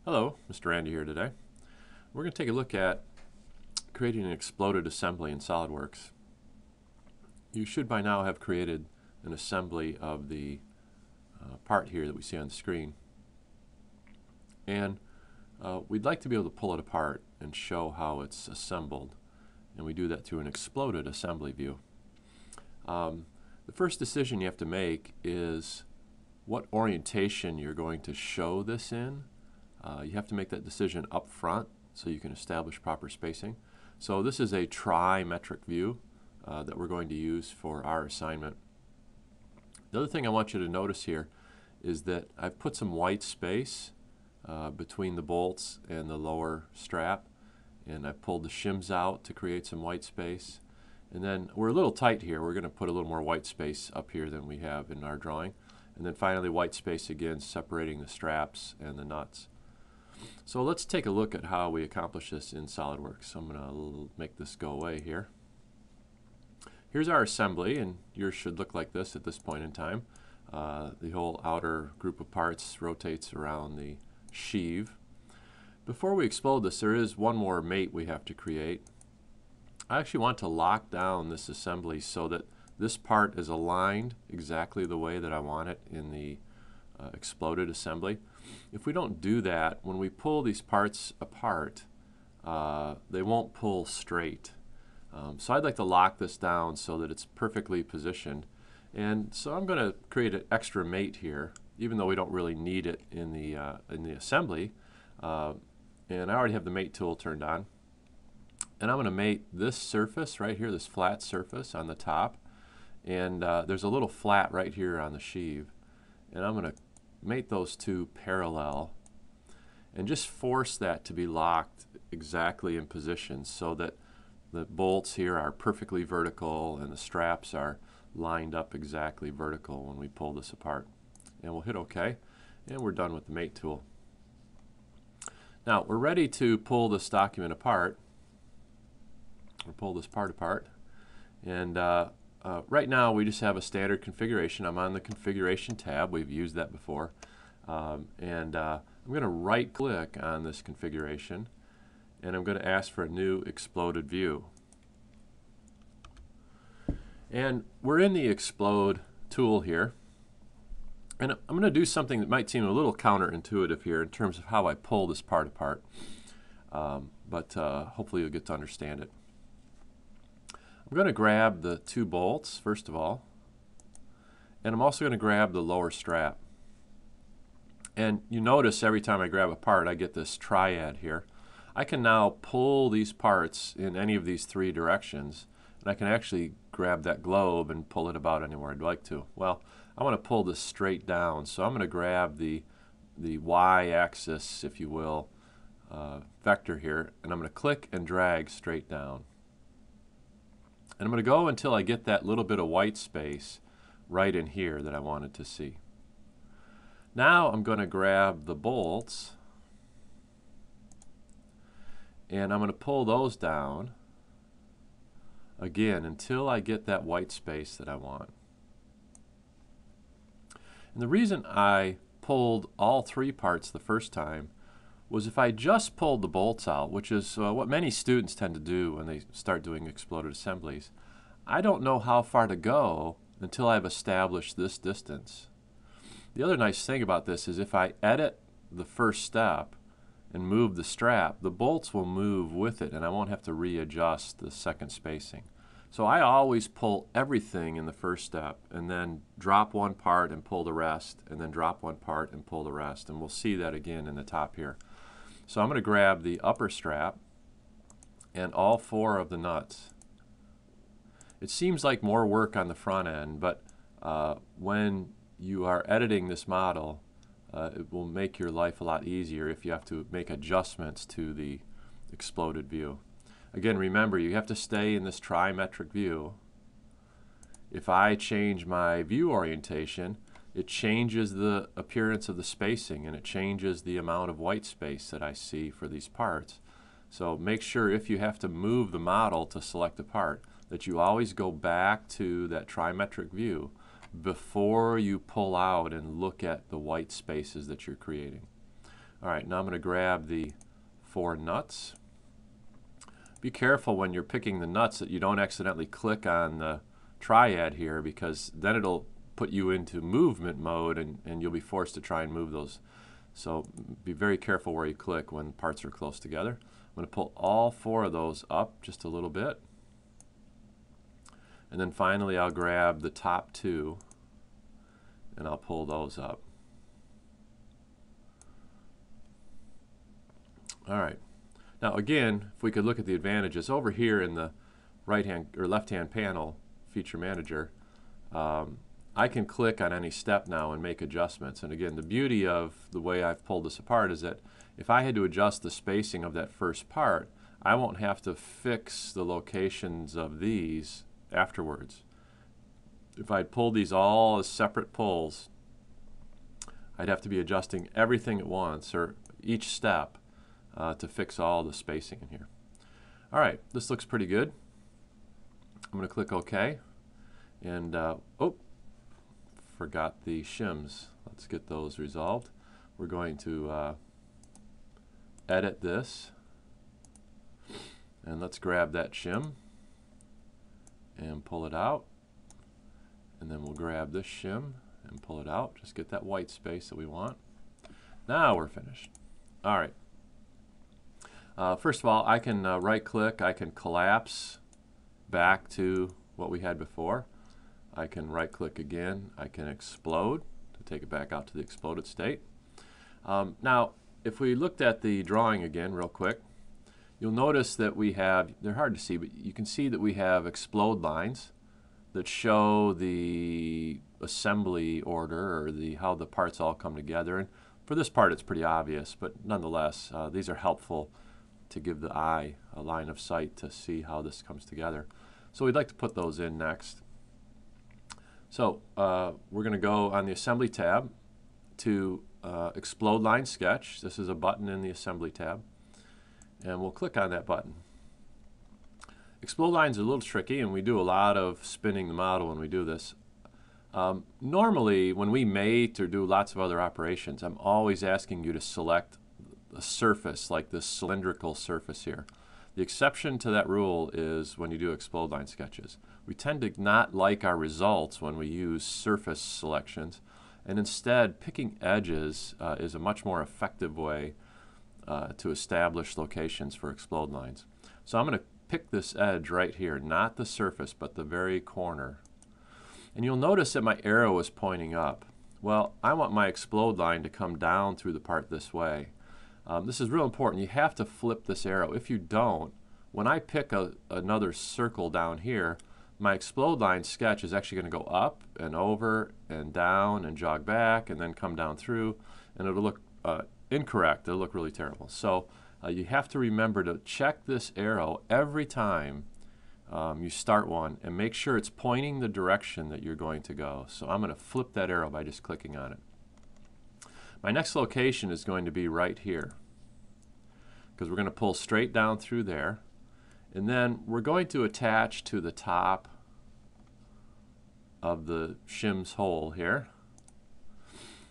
Hello, Mr. Andy here today. We're going to take a look at creating an exploded assembly in SOLIDWORKS. You should by now have created an assembly of the part here that we see on the screen. And we'd like to be able to pull it apart and show how it's assembled. And we do that through an exploded assembly view. The first decision you have to make is what orientation you're going to show this in. You have to make that decision up front so you can establish proper spacing. So this is a trimetric view that we're going to use for our assignment. The other thing I want you to notice here is that I've put some white space between the bolts and the lower strap, and I pulled the shims out to create some white space. And then we're a little tight here. We're going to put a little more white space up here than we have in our drawing. And then finally white space again, separating the straps and the nuts. So let's take a look at how we accomplish this in SOLIDWORKS. I'm going to make this go away here. Here's our assembly, and yours should look like this at this point in time. The whole outer group of parts rotates around the sheave. Before we explode this, there is one more mate we have to create. I actually want to lock down this assembly so that this part is aligned exactly the way that I want it in the exploded assembly. If we don't do that, when we pull these parts apart, they won't pull straight. So I'd like to lock this down so that it's perfectly positioned. And so I'm going to create an extra mate here, even though we don't really need it in the assembly. And I already have the mate tool turned on. And I'm going to mate this surface right here, this flat surface on the top. And there's a little flat right here on the sheave. And I'm going to mate those two parallel and just force that to be locked exactly in position so that the bolts here are perfectly vertical and the straps are lined up exactly vertical when we pull this apart. And we'll hit OK, and we're done with the mate tool. Now we're ready to pull this document apart, or pull this part apart. And right now we just have a standard configuration. I'm on the configuration tab. We've used that before. I'm going to right click on this configuration, and I'm going to ask for a new exploded view. And we're in the explode tool here. And I'm going to do something that might seem a little counterintuitive here in terms of how I pull this part apart. But hopefully you'll get to understand it. I'm going to grab the two bolts, first of all, and I'm also going to grab the lower strap. And you notice every time I grab a part, I get this triad here. I can now pull these parts in any of these three directions, and I can actually grab that globe and pull it about anywhere I'd like to. Well, I want to pull this straight down, so I'm going to grab the y-axis, if you will, vector here, and I'm going to click and drag straight down. And I'm going to go until I get that little bit of white space right in here that I wanted to see. Now I'm going to grab the bolts and I'm going to pull those down again until I get that white space that I want. And the reason I pulled all three parts the first time was if I just pulled the bolts out, which is what many students tend to do when they start doing exploded assemblies, I don't know how far to go until I've established this distance. The other nice thing about this is if I edit the first step and move the strap, the bolts will move with it and I won't have to readjust the second spacing. So I always pull everything in the first step and then drop one part and pull the rest, and then drop one part and pull the rest. And we'll see that again in the top here. So I'm going to grab the upper strap and all four of the nuts. It seems like more work on the front end, but when you are editing this model, it will make your life a lot easier if you have to make adjustments to the exploded view. Again, remember, you have to stay in this trimetric view. If I change my view orientation, it changes the appearance of the spacing and it changes the amount of white space that I see for these parts. So make sure if you have to move the model to select a part that you always go back to that trimetric view before you pull out and look at the white spaces that you're creating. All right, now I'm going to grab the 4 nuts. Be careful when you're picking the nuts that you don't accidentally click on the triad here, because then it'll put you into movement mode and you'll be forced to try and move those. So be very careful where you click when parts are close together. I'm going to pull all 4 of those up just a little bit. And then finally I'll grab the top 2 and I'll pull those up. All right. Now again, if we could look at the advantages over here in the right hand or left hand panel, Feature Manager, I can click on any step now and make adjustments. And again, the beauty of the way I've pulled this apart is that if I had to adjust the spacing of that first part, I won't have to fix the locations of these afterwards. If I'd pulled these all as separate pulls, I'd have to be adjusting everything at once, or each step, to fix all the spacing in here. All right, this looks pretty good. I'm going to click OK. And, oh, forgot the shims. Let's get those resolved. We're going to edit this. And let's grab that shim and pull it out. And then we'll grab this shim and pull it out. Just get that white space that we want. Now we're finished. All right. First of all, I can right click, I can collapse back to what we had before. I can right click again, I can explode to take it back out to the exploded state. Now, if we looked at the drawing again real quick, you'll notice that we have, they're hard to see, but you can see that we have explode lines that show the assembly order, or how the parts all come together. And for this part it's pretty obvious, but nonetheless, these are helpful to give the eye a line of sight to see how this comes together. So we'd like to put those in next. So we're going to go on the Assembly tab to Explode Line Sketch. This is a button in the Assembly tab, and we'll click on that button. Explode lines are a little tricky, and we do a lot of spinning the model when we do this. Normally, when we mate or do lots of other operations, I'm always asking you to select a surface, like this cylindrical surface here. The exception to that rule is when you do explode line sketches. We tend to not like our results when we use surface selections, and instead picking edges is a much more effective way to establish locations for explode lines. So I'm going to pick this edge right here, not the surface but the very corner. And you'll notice that my arrow is pointing up. Well, I want my explode line to come down through the part this way. This is real important. You have to flip this arrow. If you don't, when I pick another circle down here, my explode line sketch is actually going to go up and over and down and jog back and then come down through, and it'll look incorrect. It'll look really terrible. So you have to remember to check this arrow every time you start one and make sure it's pointing the direction that you're going to go. So I'm going to flip that arrow by just clicking on it. My next location is going to be right here, because we're going to pull straight down through there, and then we're going to attach to the top of the shim's hole here.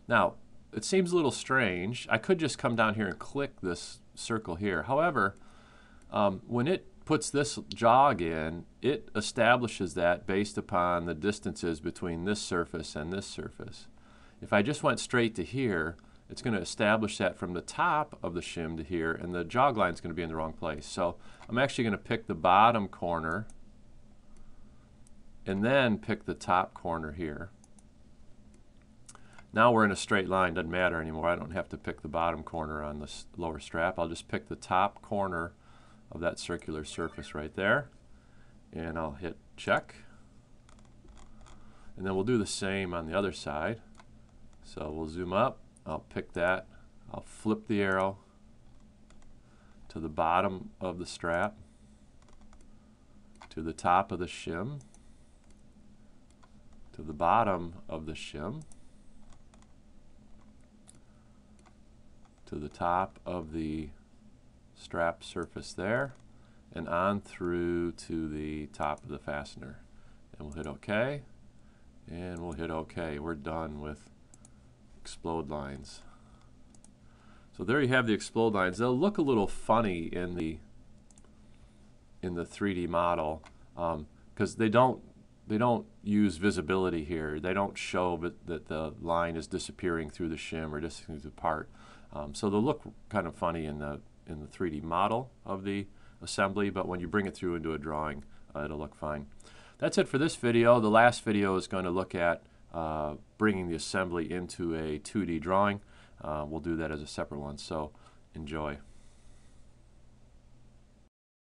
Now, it seems a little strange. I could just come down here and click this circle here. However, when it puts this jog in, it establishes that based upon the distances between this surface and this surface. If I just went straight to here, it's going to establish that from the top of the shim to here, and the jog line is going to be in the wrong place. So I'm actually going to pick the bottom corner and then pick the top corner here. Now we're in a straight line. Doesn't matter anymore. I don't have to pick the bottom corner on this lower strap. I'll just pick the top corner of that circular surface right there, and I'll hit check. And then we'll do the same on the other side. So we'll zoom up, I'll pick that, I'll flip the arrow to the bottom of the strap, to the top of the shim, to the bottom of the shim, to the top of the strap surface there, and on through to the top of the fastener. And we'll hit OK, and we'll hit OK. We're done with explode lines. So there you have the explode lines. They'll look a little funny in the 3D model because they don't use visibility here. They don't show that the line is disappearing through the shim or disappearing through the part. So they'll look kind of funny in the 3D model of the assembly, but when you bring it through into a drawing, it'll look fine. That's it for this video. The last video is going to look at bringing the assembly into a 2D drawing. We'll do that as a separate one, so enjoy.